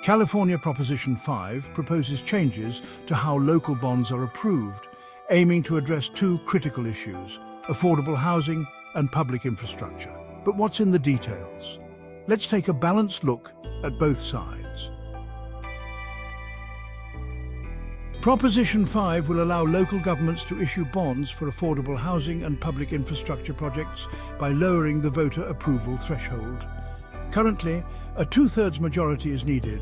California Proposition 5 proposes changes to how local bonds are approved, aiming to address two critical issues: affordable housing and public infrastructure. But what's in the details? Let's take a balanced look at both sides. Proposition 5 will allow local governments to issue bonds for affordable housing and public infrastructure projects by lowering the voter approval threshold. Currently, a two-thirds majority is needed,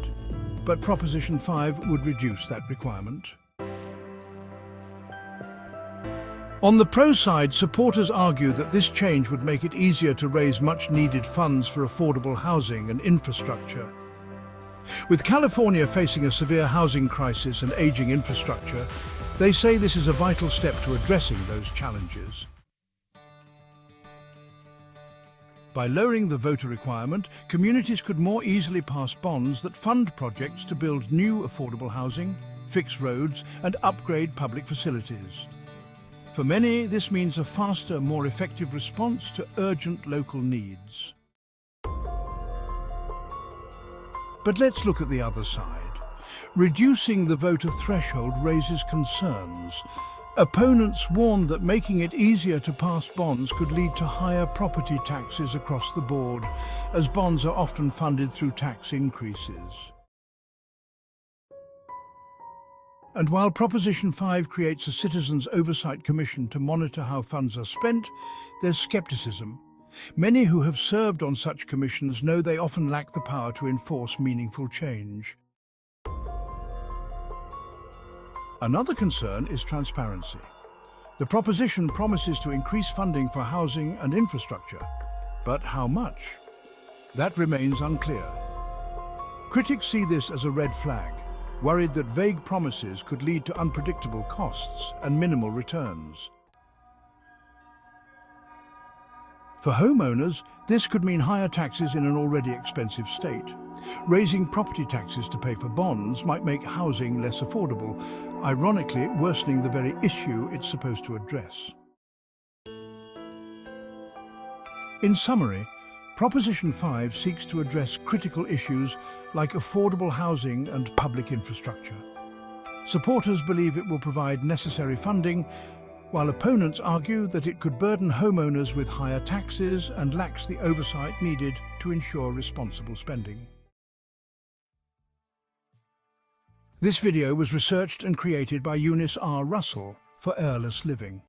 but Proposition 5 would reduce that requirement. On the pro side, supporters argue that this change would make it easier to raise much-needed funds for affordable housing and infrastructure. With California facing a severe housing crisis and aging infrastructure, they say this is a vital step to addressing those challenges. By lowering the voter requirement, communities could more easily pass bonds that fund projects to build new affordable housing, fix roads, and upgrade public facilities. For many, this means a faster, more effective response to urgent local needs. But let's look at the other side. Reducing the voter threshold raises concerns. Opponents warn that making it easier to pass bonds could lead to higher property taxes across the board, as bonds are often funded through tax increases. And while Proposition 5 creates a Citizens' Oversight Commission to monitor how funds are spent, there's skepticism. Many who have served on such commissions know they often lack the power to enforce meaningful change. Another concern is transparency. The proposition promises to increase funding for housing and infrastructure, but how much? That remains unclear. Critics see this as a red flag, worried that vague promises could lead to unpredictable costs and minimal returns. For homeowners, this could mean higher taxes in an already expensive state. Raising property taxes to pay for bonds might make housing less affordable, ironically worsening the very issue it's supposed to address. In summary, Proposition 5 seeks to address critical issues like affordable housing and public infrastructure. Supporters believe it will provide necessary funding, while opponents argue that it could burden homeowners with higher taxes and lacks the oversight needed to ensure responsible spending. This video was researched and created by Eunice R. Russell for Airless Living.